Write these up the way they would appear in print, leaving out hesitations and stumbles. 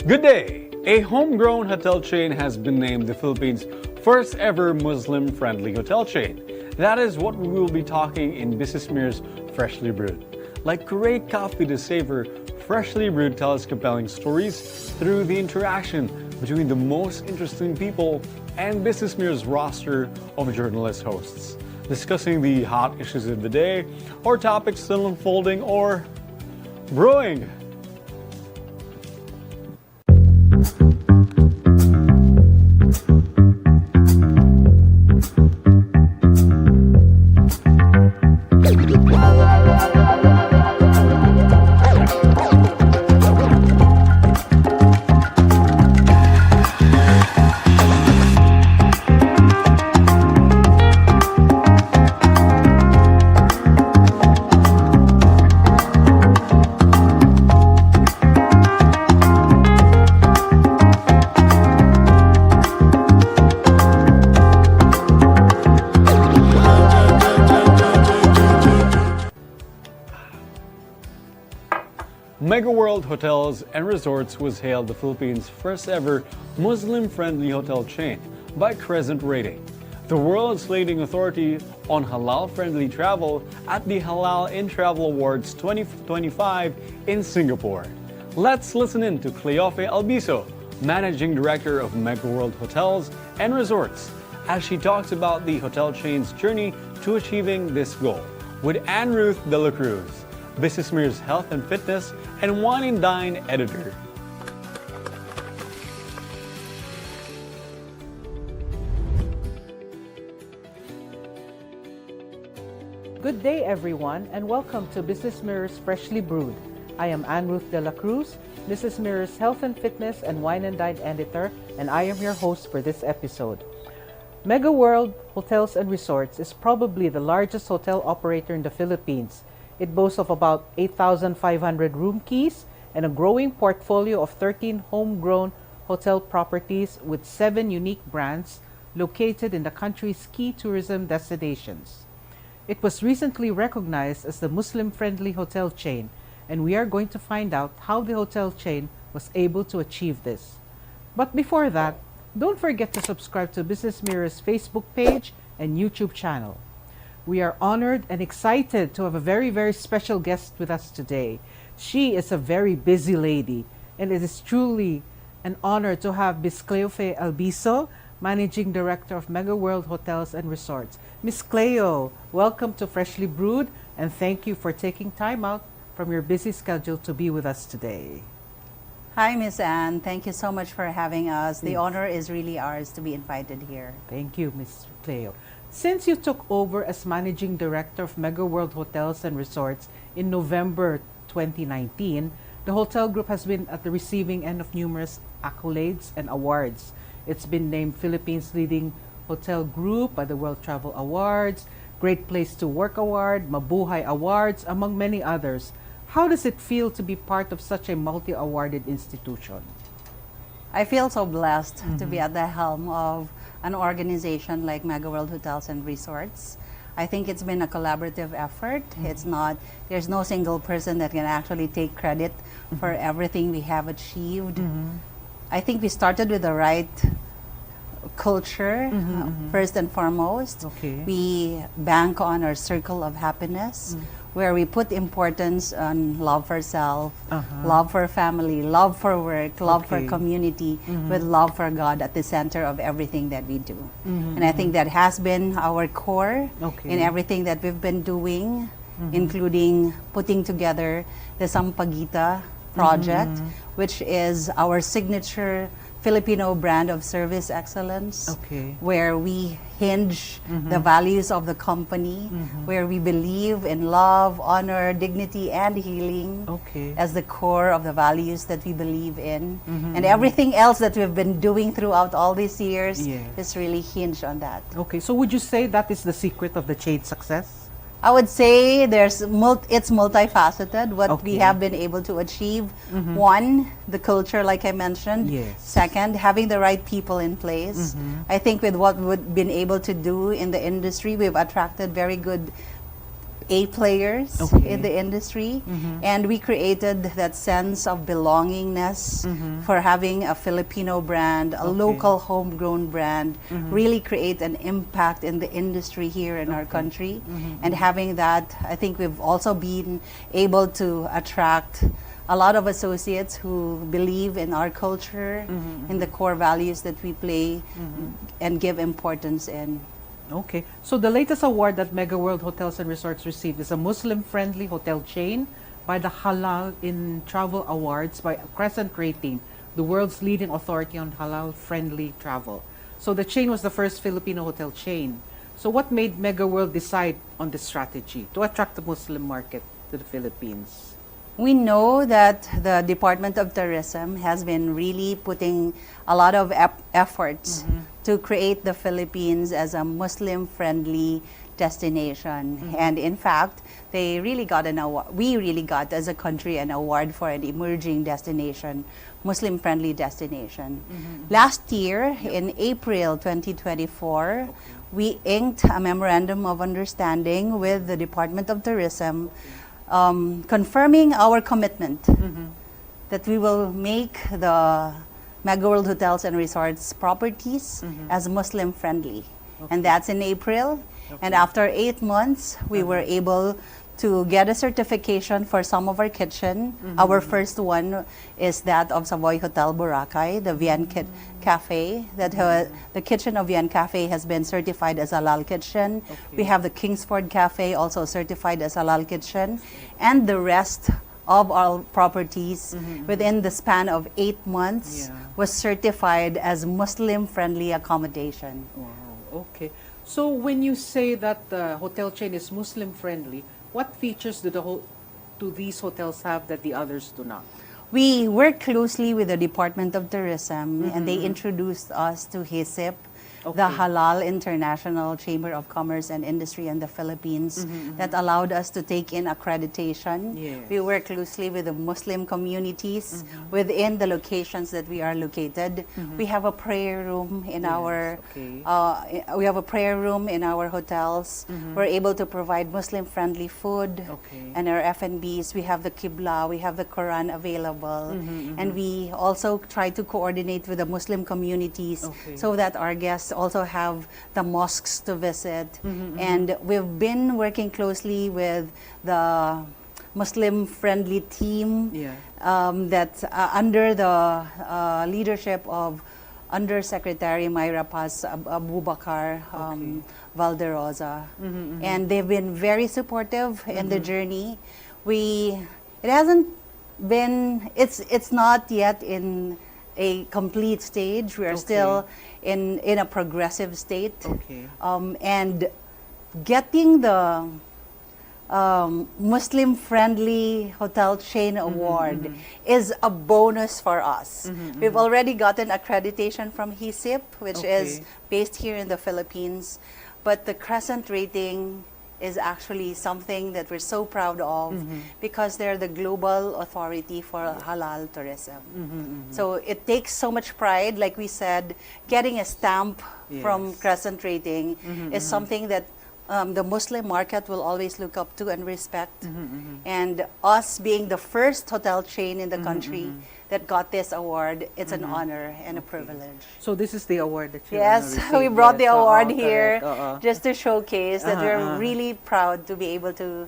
Good day! A homegrown hotel chain has been named the Philippines' first ever Muslim-friendly hotel chain. That is what we will be talking in BusinessMirror's Freshly Brewed. Like great coffee to savor, Freshly Brewed tells compelling stories through the interaction between the most interesting people and BusinessMirror's roster of journalist hosts, discussing the hot issues of the day, or topics still unfolding, or brewing. Megaworld Hotels and Resorts was hailed the Philippines' first ever Muslim-friendly hotel chain by CrescentRating, the world's leading authority on halal-friendly travel at the Halal in Travel Awards 2025 in Singapore. Let's listen in to Cleofe Albiso, Managing Director of Megaworld Hotels and Resorts, as she talks about the hotel chain's journey to achieving this goal, with Ruth Dela Cruz, BusinessMirror's Health and Fitness and Wine and Dine editor. Good day, everyone, and welcome to BusinessMirror's Freshly Brewed. I am Ruth Dela Cruz, BusinessMirror's Health and Fitness and Wine and Dine editor, and I am your host for this episode. Megaworld Hotels and Resorts is probably the largest hotel operator in the Philippines. It boasts of about 8,500 room keys and a growing portfolio of 13 homegrown hotel properties with 7 unique brands located in the country's key tourism destinations. It was recently recognized as the Muslim-friendly hotel chain, and we are going to find out how the hotel chain was able to achieve this. But before that, don't forget to subscribe to BusinessMirror's Facebook page and YouTube channel. We are honored and excited to have a very special guest with us today. She is a very busy lady, and it is truly an honor to have Ms. Cleofe Albiso, Managing Director of Megaworld Hotels and Resorts. Ms. Cleo, welcome to Freshly Brewed, and thank you for taking time out from your busy schedule to be with us today. Hi, Miss Anne. Thank you so much for having us. The honor is really ours to be invited here. Thank you, Ms. Cleo. Since you took over as Managing Director of Megaworld Hotels and Resorts in November 2019, the hotel group has been at the receiving end of numerous accolades and awards. It's been named Philippines' leading hotel group by the World Travel Awards, Great Place to Work Award, Mabuhay Awards, among many others. How does it feel to be part of such a multi-awarded institution? I feel so blessed to be at the helm of an organization like Megaworld Hotels and Resorts. I think it's been a collaborative effort. There's no single person that can actually take credit for everything we have achieved. I think we started with the right culture, first and foremost. Okay. We bank on our circle of happiness, where we put importance on love for self, love for family, love for work, love for community, with love for God at the center of everything that we do. And I think that has been our core in everything that we've been doing, including putting together the Sampaguita project, which is our signature Filipino brand of service excellence, where we hinge the values of the company, where we believe in love, honor, dignity, and healing as the core of the values that we believe in. And everything else that we've been doing throughout all these years is really hinged on that. Okay, so would you say that is the secret of the chain's success? I would say it's multifaceted, what we have been able to achieve. One, the culture, like I mentioned. Second, having the right people in place. I think with what we've been able to do in the industry, we've attracted very good A players in the industry, and we created that sense of belongingness for having a Filipino brand, a local homegrown brand, really create an impact in the industry here in our country. And having that, I think we've also been able to attract a lot of associates who believe in our culture, in the core values that we play and give importance in. Okay. So the latest award that Megaworld Hotels and Resorts received is a Muslim-friendly hotel chain by the Halal in Travel Awards by CrescentRating, the world's leading authority on halal-friendly travel. So the chain was the first Filipino hotel chain. So what made Megaworld decide on this strategy to attract the Muslim market to the Philippines? We know that the Department of Tourism has been really putting a lot of efforts to create the Philippines as a Muslim-friendly destination. And in fact, they really got an award. We really got, as a country, an award for an emerging destination, Muslim-friendly destination. Last year, in April 2024, we inked a memorandum of understanding with the Department of Tourism, confirming our commitment that we will make the Megaworld Hotels and Resorts properties as Muslim friendly. And that's in April. And after 8 months, we were able to get a certification for some of our kitchen. Our first one is that of Savoy Hotel Boracay, the Vian Cafe. The kitchen of Vian Cafe has been certified as halal kitchen. We have the Kingsford Cafe, also certified as halal kitchen. And the rest of our properties within the span of 8 months was certified as Muslim-friendly accommodation. Wow, okay. So when you say that the hotel chain is Muslim-friendly, what features do these hotels have that the others do not? We work closely with the Department of Tourism, and they introduced us to HISIP, the Halal International Chamber of Commerce and Industry in the Philippines, that allowed us to take in accreditation. Yes. We work closely with the Muslim communities within the locations that we are located. We have a prayer room in our we have a prayer room in our hotels. We're able to provide Muslim-friendly food and our F&Bs. We have the Qibla, we have the Quran available, and we also try to coordinate with the Muslim communities so that our guests also have the mosques to visit. And we've been working closely with the Muslim-friendly team that's under the leadership of Undersecretary Myra Paz Abubakar Valderosa. And they've been very supportive in the journey. It hasn't been, it's not yet in a complete stage. We are still in a progressive state. And getting the Muslim-friendly hotel chain award is a bonus for us. We've already gotten accreditation from HISIP, which is based here in the Philippines. But the CrescentRating is actually something that we're so proud of because they're the global authority for halal tourism. So it takes so much pride. Like we said, getting a stamp from CrescentRating is something that the Muslim market will always look up to and respect. And us being the first hotel chain in the country that got this award, it's an honor and a privilege. So this is the award that you received. We brought the award here just to showcase that we're really proud to be able to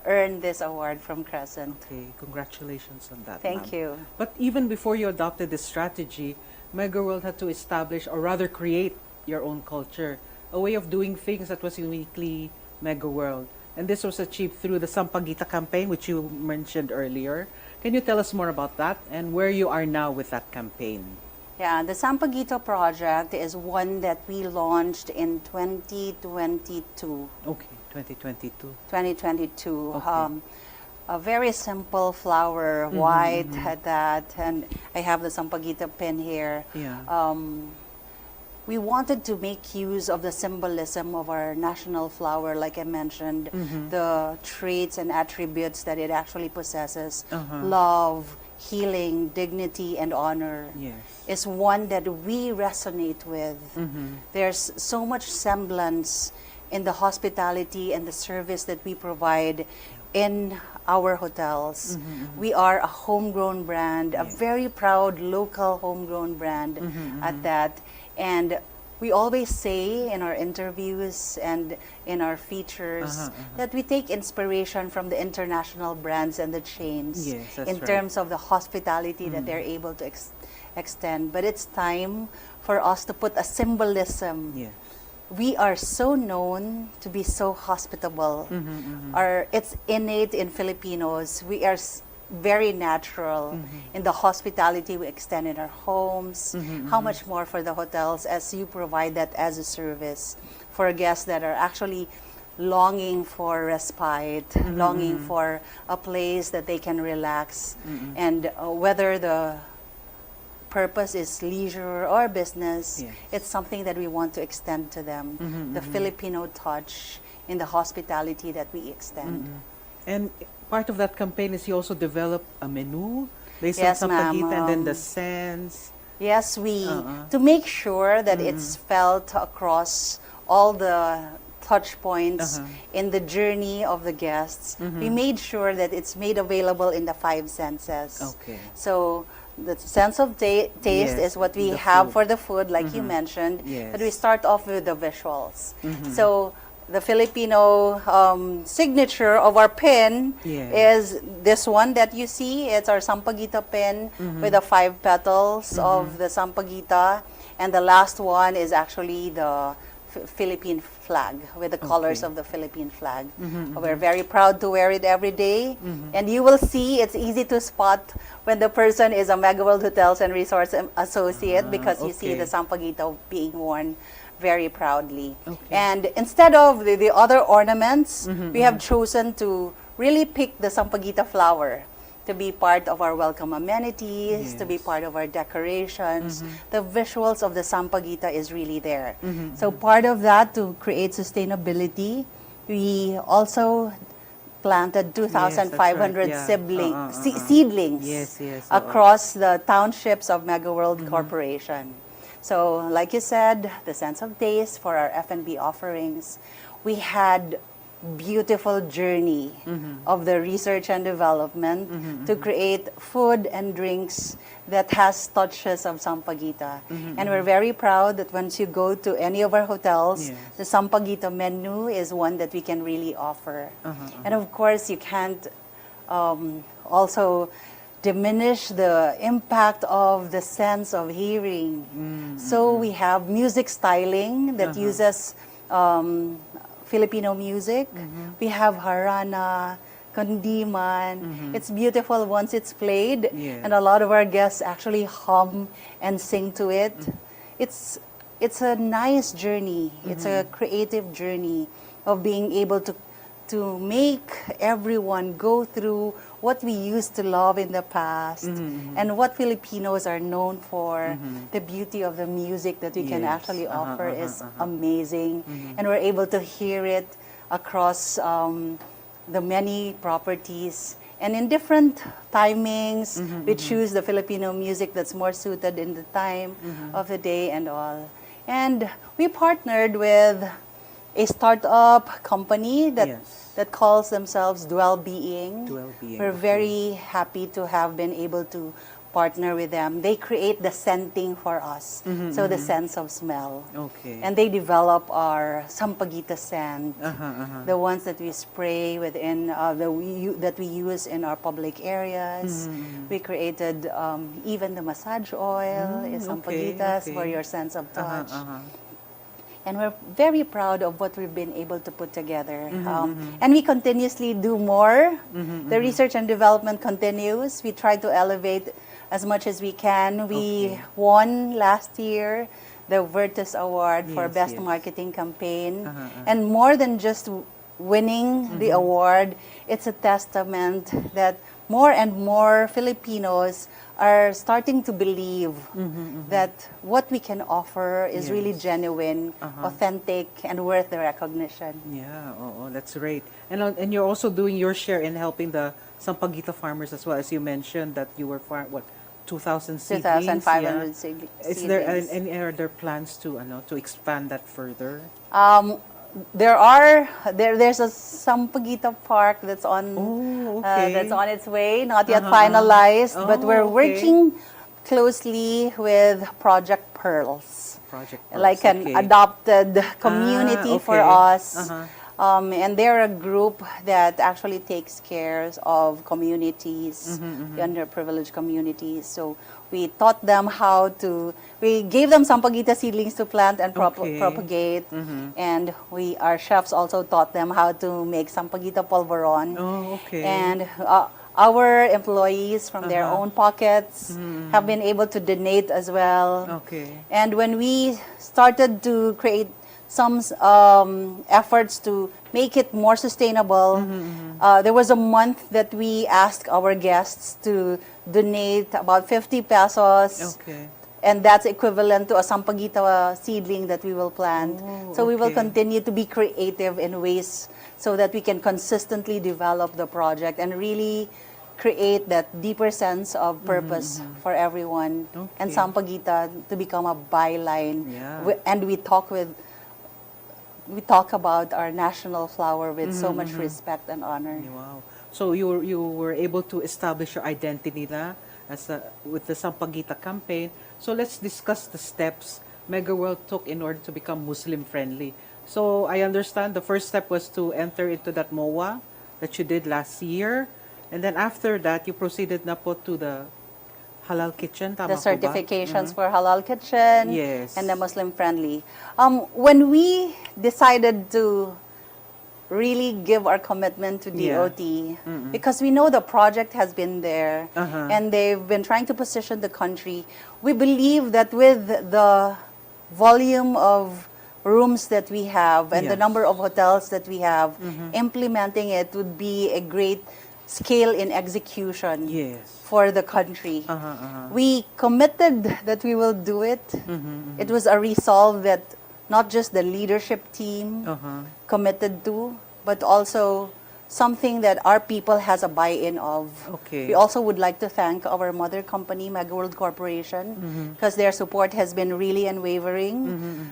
earn this award from Crescent. Okay, congratulations on that. Thank you. But even before you adopted this strategy, Megaworld had to establish, or rather create, your own culture, a way of doing things that was uniquely Megaworld. And this was achieved through the Sampaguita campaign, which you mentioned earlier. Can you tell us more about that and where you are now with that campaign? Yeah, the Sampaguita project is one that we launched in 2022. Okay, 2022. 2022. A very simple flower, white at that, and I have the Sampaguita pin here. We wanted to make use of the symbolism of our national flower, like I mentioned, the traits and attributes that it actually possesses, love, healing, dignity, and honor, is one that we resonate with. There's so much semblance in the hospitality and the service that we provide in our hotels. We are a homegrown brand, a very proud local homegrown brand at that. And we always say in our interviews and in our features that we take inspiration from the international brands and the chains Yes, that's in right. terms of the hospitality that they're able to extend. But it's time for us to put a symbolism. Yes. We are so known to be so hospitable. It's innate in Filipinos. We are very natural in the hospitality we extend in our homes. How much more for the hotels as you provide that as a service for guests that are actually longing for respite, longing for a place that they can relax. And whether the purpose is leisure or business, Yes. it's something that we want to extend to them. The Filipino touch in the hospitality that we extend. And part of that campaign is you also develop a menu based Yes, on ma'am. sampaguita and then the scents. Yes, to make sure that it's felt across all the touch points in the journey of the guests, we made sure that it's made available in the 5 senses. Okay. So the sense of taste Yes, is what we the have food. for the food, like you mentioned, Yes. but we start off with the visuals. So the Filipino signature of our pin Yes. is this one that you see. It's our sampaguita pin with the 5 petals of the sampaguita, and the last one is actually the Philippine flag with the colors Okay. of the Philippine flag. We're very proud to wear it every day, and you will see it's easy to spot when the person is a Megaworld Hotels and Resorts associate because you see okay. the sampaguita being worn very proudly. Okay. And instead of the other ornaments, we have chosen to really pick the sampaguita flower to be part of our welcome amenities, to be Yes. part of our decorations. The visuals of the sampaguita is really there. So part of that, to create sustainability, we also planted 2,500 Yes, that's right. Yeah. seedlings Yes, yes, across the townships of Megaworld Corporation. So like you said, the sense of taste for our F&B offerings, we had beautiful journey of the research and development to create food and drinks that has touches of sampaguita. And we're very proud that once you go to any of our hotels, Yes. the sampaguita menu is one that we can really offer. And of course, you can't also diminish the impact of the sense of hearing. So we have music styling that uses Filipino music. We have harana, kundiman. It's beautiful once it's played, Yes. and a lot of our guests actually hum and sing to it. It's a nice journey. It's a creative journey of being able to make everyone go through what we used to love in the past and what Filipinos are known for. The beauty of the music that we can Yes. actually offer is amazing. And we're able to hear it across the many properties. And in different timings, we choose the Filipino music that's more suited in the time of the day and all. And we partnered with a startup company that Yes. that calls themselves Dwell Being. Dwell Being, We're okay. very happy to have been able to partner with them. They create the scenting for us, so the sense of smell. Okay. And they develop our sampaguita scent, the ones that we spray within, that we use in our public areas. We created even the massage oil is okay, sampaguitas okay. for your sense of touch. And we're very proud of what we've been able to put together. And we continuously do more. The research and development continues. We try to elevate as much as we can. We won last year the Virtus Award for Yes, Best yes. Marketing Campaign. And more than just winning the award, it's a testament that more and more Filipinos are starting to believe that what we can offer is really Yes. genuine, authentic, and worth the recognition. Yeah, that's great. And you're also doing your share in helping the Sampaguita farmers as well, as you mentioned that you were 2,000 seedlings. 2,500 yeah. seedlings. Is there any are there plans to expand that further? there's a Sampaguita Park that's on that's on its way, not yet finalized, but we're working closely with Project Pearls. Like an adopted community for us. And they're a group that actually takes care of communities, the underprivileged communities. So we taught them we gave them Sampaguita seedlings to plant and propagate. And our chefs also taught them how to make Sampaguita polvoron. And our employees from their own pockets have been able to donate as well. And when we started to create some efforts to make it more sustainable, there was a month that we asked our guests to donate about 50 pesos. And that's equivalent to a Sampaguita seedling that we will plant. So we will continue to be creative in ways so that we can consistently develop the project and really create that deeper sense of purpose for everyone. And Sampaguita to become a byline. And we talk about our national flower with so much respect and honor. Wow. So you were able to establish your identity with the Sampaguita campaign. So let's discuss the steps Megaworld took in order to become Muslim friendly. So I understand the first step was to enter into that MOA that you did last year. And then after that, you proceeded na po to the Halal Kitchen, tama the po ba? certifications for Halal Kitchen Yes. and the Muslim friendly. When we decided to really give our commitment to DOT, because we know the project has been there and they've been trying to position the country, we believe that with the volume of rooms that we have and the number of hotels that we have, implementing it would be a great scale in execution for the country. We committed that we will do it. It was a resolve that not just the leadership team committed to, but also something that our people has a buy-in of. We also would like to thank our mother company, Megaworld Corporation, because their support has been really unwavering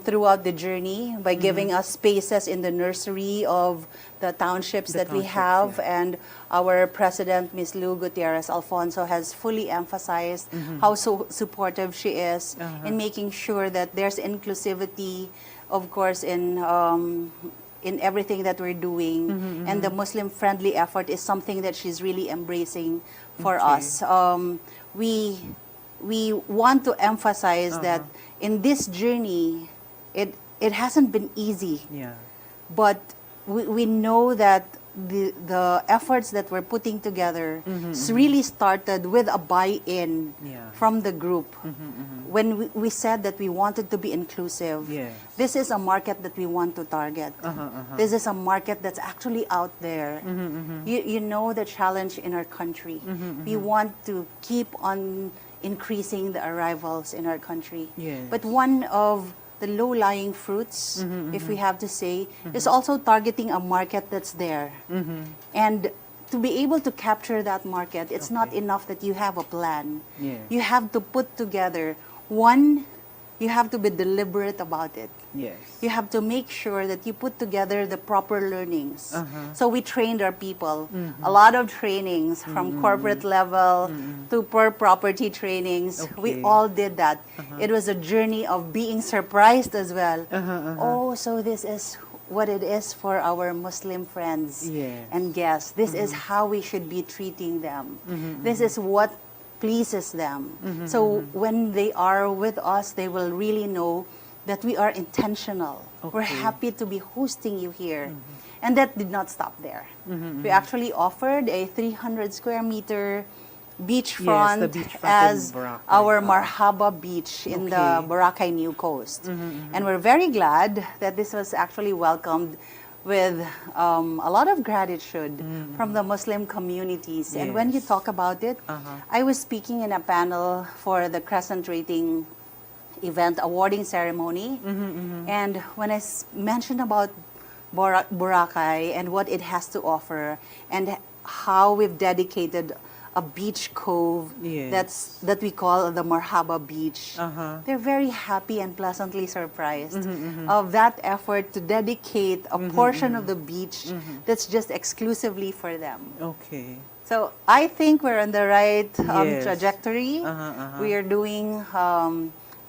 throughout the journey by giving us spaces in the nursery of the townships that we have. And our president, Ms. Lou Gutierrez Alfonso, has fully emphasized how supportive she is in making sure that there's inclusivity, of course, in everything that we're doing. And the Muslim-friendly effort is something that she's really embracing for us. We want to emphasize that in this journey, it hasn't been easy. But we know that the efforts that we're putting together really started with a buy-in from the group. When we said that we wanted to be inclusive, this is a market that we want to target. This is a market that's actually out there. You know the challenge in our country. We want to keep on increasing the arrivals in our country. But one of the low-lying fruits, if we have to say, is also targeting a market that's there. And to be able to capture that market, it's not enough that you have a plan. You have to put together, one, you have to be deliberate about it. You have to make sure that you put together the proper learnings. So we trained our people. A lot of trainings from corporate level to per property trainings. We all did that. It was a journey of being surprised as well. Oh, so this is what it is for our Muslim friends and guests. This is how we should be treating them. This is what pleases them. So when they are with us, they will really know that we are intentional. We're happy to be hosting you here. And that did not stop there. We actually offered a 300 square meter beachfront, as our Marhaba Beach in the Boracay New Coast. And we're very glad that this was actually welcomed with a lot of gratitude from the Muslim communities. And when you talk about it, I was speaking in a panel for the CrescentRating event awarding ceremony. And when I mentioned about Boracay and what it has to offer and how we've dedicated a beach cove Yes. that we call the Marhaba Beach. They're very happy and pleasantly surprised of that effort to dedicate a portion of the beach that's just exclusively for them. Okay. So I think we're on the right Yes. trajectory. We are doing,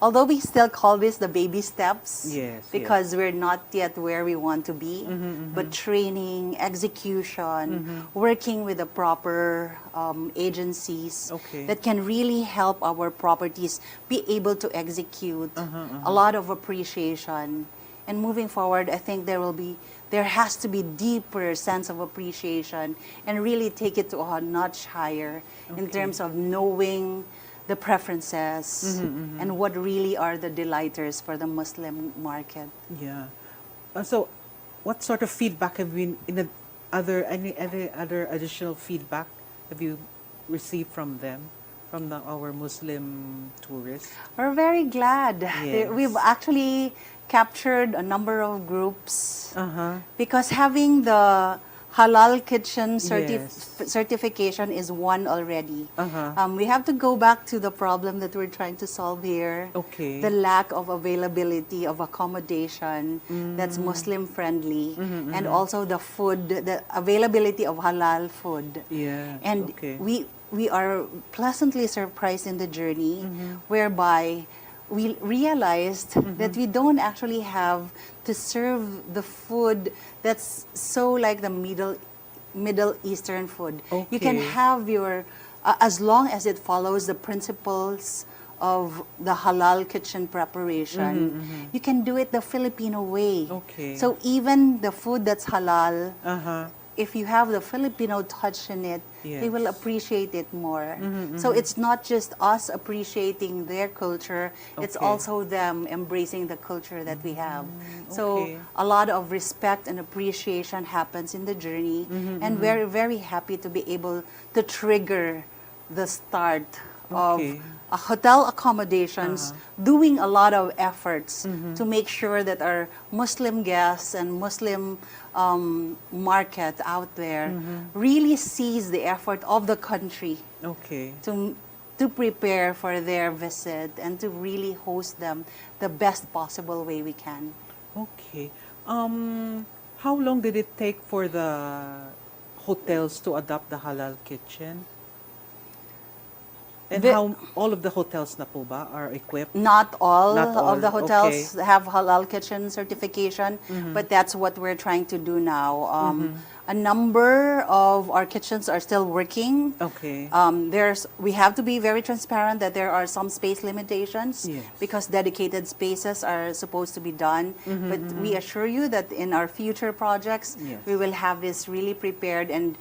although we still call this the baby steps, Yes, because we're not yet where we want to be, but training, execution, working with the proper agencies Okay. that can really help our properties be able to execute a lot of appreciation. And moving forward, I think there has to be deeper sense of appreciation and really take it to a notch higher in terms of knowing the preferences and what really are the delighters for the Muslim market. Yeah. So, what sort of feedback have been any other additional feedback have you received from them, from our Muslim tourists? We're very glad. Yes. We've actually captured a number of groups because having the halal kitchen certification is one already. We have to go back to the problem that we're trying to solve here. Okay. The lack of availability of accommodation that's Muslim friendly, and also the food, the availability of halal food. Yeah. And okay. we are pleasantly surprised in the journey, whereby we realized that we don't actually have to serve the food that's so like the Middle Eastern food. You can Okay. have your, as long as it follows the principles of the halal kitchen preparation, you can do it the Filipino way. Okay. So even the food that's halal, Uh-huh. if you have the Filipino touch in it, they will Yes. appreciate it more. So it's not just us appreciating their culture, it's Okay. also them embracing the culture that we have. So okay. a lot of respect and appreciation happens in the journey, and we're very happy to be able to trigger the start Okay. of hotel accommodations, doing a lot of efforts to make sure that our Muslim guests and Muslim market out there really sees the effort of the country Okay. to prepare for their visit and to really host them the best possible way we can. Okay. How long did it take for the hotels to adopt the halal kitchen? And how all of the hotels na po ba are equipped? Not all Not all, of the hotels have halal kitchen certification, but that's what we're trying to do now. A number of our kitchens are still working. Okay. We have to be very transparent that there are some space limitations Yes. because dedicated spaces are supposed to be done. But we assure you that in our future projects, Yes. we will have this really prepared and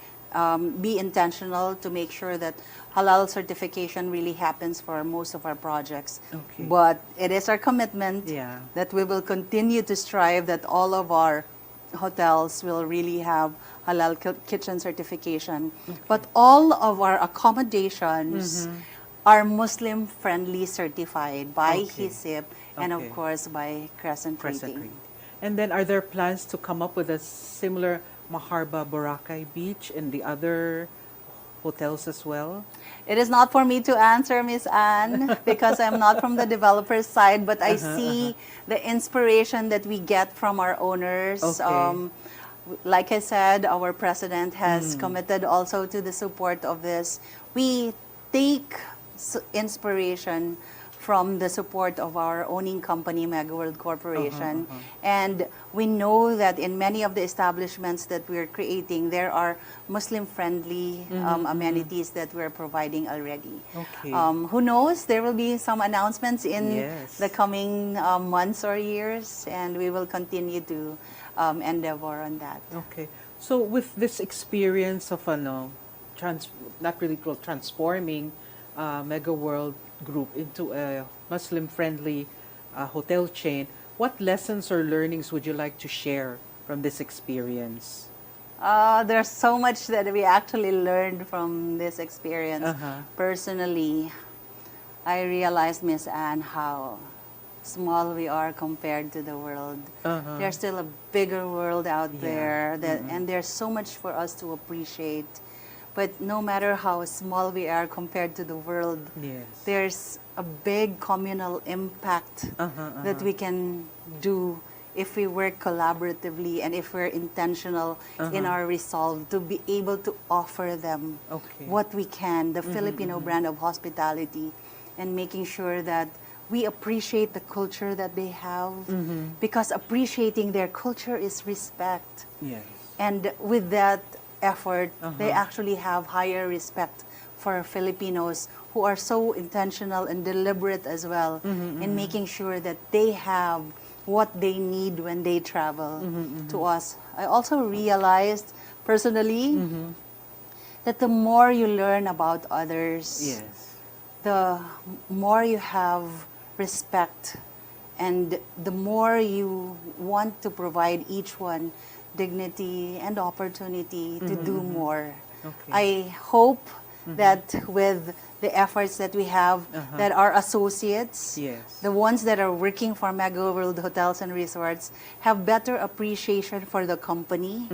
be intentional to make sure that halal certification really happens for most of our projects. Okay. But it is our commitment Yeah. that we will continue to strive that all of our hotels will really have halal kitchen certification. But all of our accommodations are Muslim friendly certified by Okay. HISIP and of Okay. course by Crescent CrescentRating. Rating. And then are there plans to come up with a similar Maharba Boracay Beach and the other hotels as well? It is not for me to answer, Miss Anne, because I'm not from the developer's side, but I see the inspiration that we get from our owners. Okay. Like I said, our president has committed also to the support of this. We take inspiration from the support of our owning company, Megaworld Corporation. And we know that in many of the establishments that we're creating, there are Muslim-friendly amenities that we're providing already. Okay. Who knows? There will be some announcements in Yes. the coming months or years, and we will continue to endeavor on that. Okay. So with this experience of not really called transforming Megaworld Group into a Muslim-friendly hotel chain, what lessons or learnings would you like to share from this experience? There's so much that we actually learned from this experience. Personally, I realized, Miss Anne, how small we are compared to the world. There's still a bigger world out there, and there's so much for us to appreciate. But no matter how small we are compared to the world, Yes. there's a big communal impact that we can do if we work collaboratively and if we're intentional in our resolve to be able to offer them Okay. what we can, the Filipino brand of hospitality, and making sure that we appreciate the culture that they have, because appreciating their culture is respect. Yes. And with that effort, they actually have higher respect for Filipinos who are so intentional and deliberate as well in making sure that they have what they need when they travel to us. I also realized personally that the more you learn about others, Yes. the more you have respect, and the more you want to provide each one dignity and opportunity to do more. Okay. I hope that with the efforts that we have, that our associates, Yes. the ones that are working for Megaworld Hotels and Resorts, have better appreciation for the company.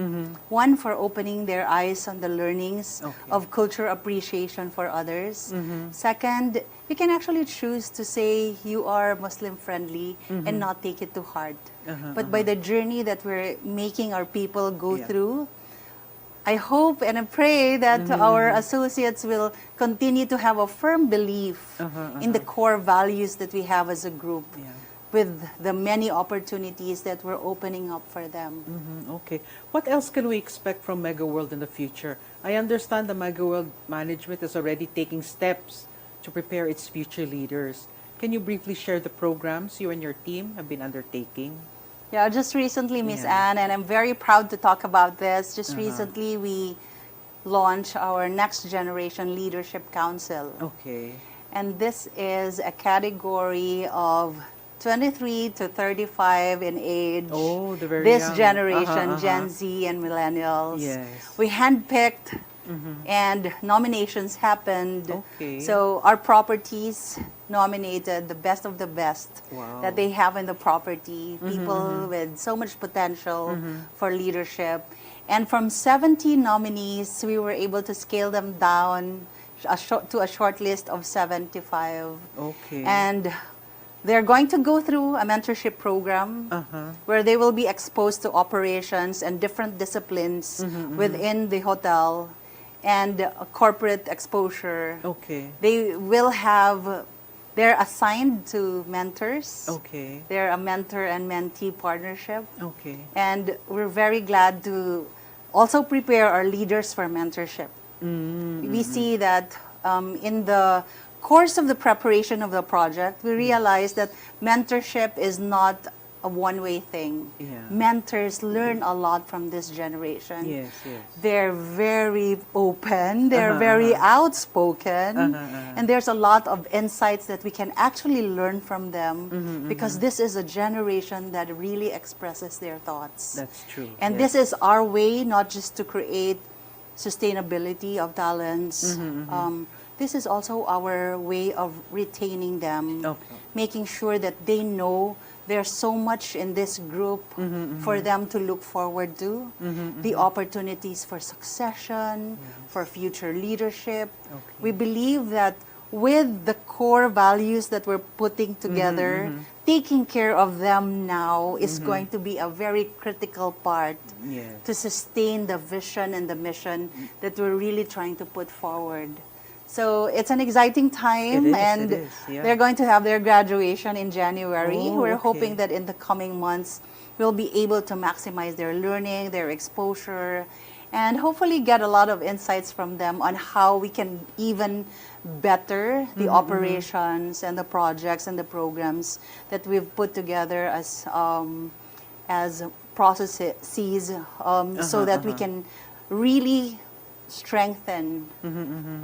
One, for opening their eyes on the learnings of culture appreciation for others. Second, you can actually choose to say you are Muslim friendly and not take it too hard. But by the journey that we're making our people go through, I hope and I pray that our associates will continue to have a firm belief in the core values that we have as a group, with the many opportunities that we're opening up for them. Okay. What else can we expect from Megaworld in the future? I understand the Megaworld management is already taking steps to prepare its future leaders. Can you briefly share the programs you and your team have been undertaking? Yeah, just recently, Miss Yeah. Anne, and I'm very proud to talk about this. Just recently, we launched our Next Generation Leadership Council. Okay. And this is a category of 23 to 35 in age. Oh, the very this young. generation, Gen Z and millennials. Yes. We handpicked and nominations happened. Okay. So our properties nominated the best of the best Wow. that they have in the property. People with so much potential for leadership. And from 70 nominees, we were able to scale them down to a short list of 75. Okay. And they're going to go through a mentorship program where they will be exposed to operations and different disciplines within the hotel and corporate exposure. Okay. They will have, they're assigned to mentors. Okay. They're a mentor and mentee partnership. Okay. And we're very glad to also prepare our leaders for mentorship. We see that in the course of the preparation of the project, we realize that mentorship is not a one-way thing. Yeah. Mentors learn a lot from this generation. Yes, yes. They're very open, they're very outspoken, and there's a lot of insights that we can actually learn from them because this is a generation that really expresses their thoughts. That's true. And yes. this is our way not just to create sustainability of talents. This is also our way of retaining them, Okay. making sure that they know there's so much in this group for them to look forward to, the opportunities for succession, for future leadership. Okay. We believe that with the core values that we're putting together, taking care of them now is going to be a very critical part Yes. to sustain the vision and the mission that we're really trying to put forward. So it's an exciting time, and it is, yeah. they're going to have their graduation in January. Oh, We're okay. hoping that in the coming months, we'll be able to maximize their learning, their exposure, and hopefully get a lot of insights from them on how we can even better the operations and the projects and the programs that we've put together as processes, so that we can really strengthen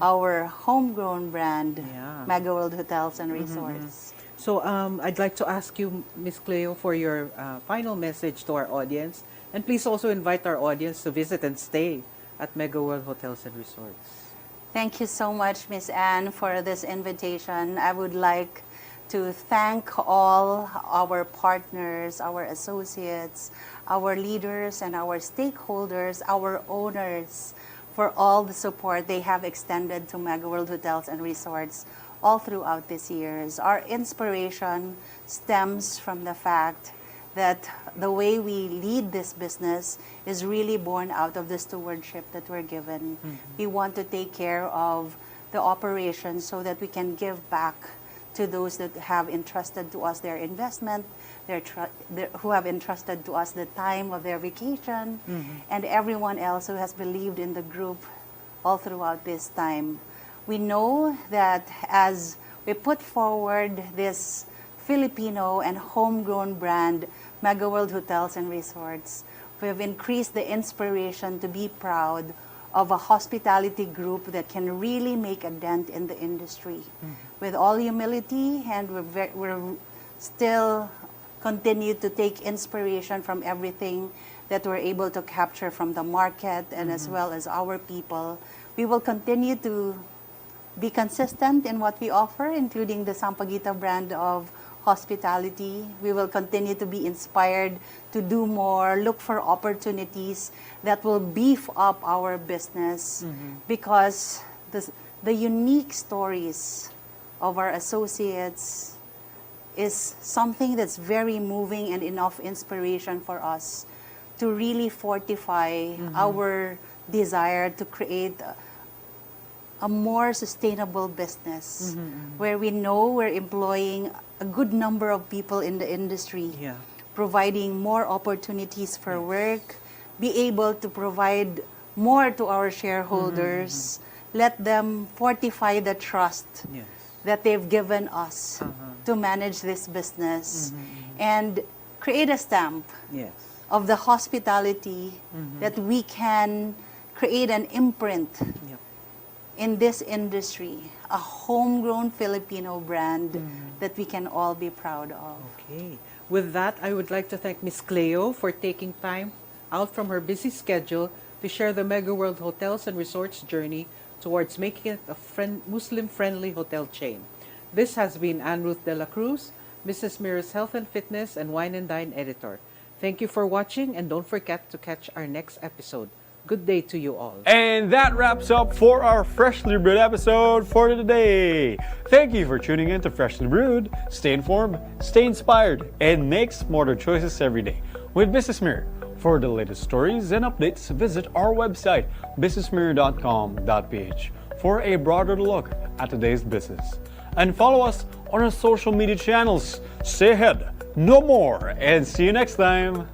our homegrown brand, Yeah. Megaworld Hotels and Resorts. So I'd like to ask you, Ms. Cleo, for your final message to our audience. And please also invite our audience to visit and stay at Megaworld Hotels and Resorts. Thank you so much, Miss Anne, for this invitation. I would like to thank all our partners, our associates, our leaders, and our stakeholders, our owners, for all the support they have extended to Megaworld Hotels and Resorts all throughout these years. Our inspiration stems from the fact that the way we lead this business is really born out of the stewardship that we're given. We want to take care of the operations so that we can give back to those that have entrusted to us their investment, who have entrusted to us the time of their vacation, and everyone else who has believed in the group all throughout this time. We know that as we put forward this Filipino and homegrown brand, Megaworld Hotels and Resorts, we have increased the inspiration to be proud of a hospitality group that can really make a dent in the industry. With all humility, and we're still continue to take inspiration from everything that we're able to capture from the market and as well as our people. We will continue to be consistent in what we offer, including the Sampaguita brand of hospitality. We will continue to be inspired to do more, look for opportunities that will beef up our business, because the unique stories of our associates is something that's very moving and enough inspiration for us to really fortify our desire to create a more sustainable business where we know we're employing a good number of people in the industry, providing more opportunities for work, be able to provide more to our shareholders, let them fortify the trust that they've given us to manage this business, and create a stamp of the hospitality that we can create an imprint in this industry, a homegrown Filipino brand that we can all be proud of. Okay. With that, I would like to thank Ms. Cleo for taking time out from her busy schedule to share the Megaworld Hotels and Resorts journey towards making it a Muslim-friendly hotel chain. This has been Ruth Dela Cruz, BusinessMirror's Health and Fitness and Wine and Dine editor. Thank you for watching, and don't forget to catch our next episode. Good day to you all. And that wraps up for our Freshly Brewed episode for today. Thank you for tuning in to Freshly Brewed. Stay informed, stay inspired, and make smarter choices every day with Business Mirror. For the latest stories and updates, visit our website, businessmirror.com.ph, for a broader look at today's business. And follow us on our social media channels. Stay ahead, no more, and see you next time.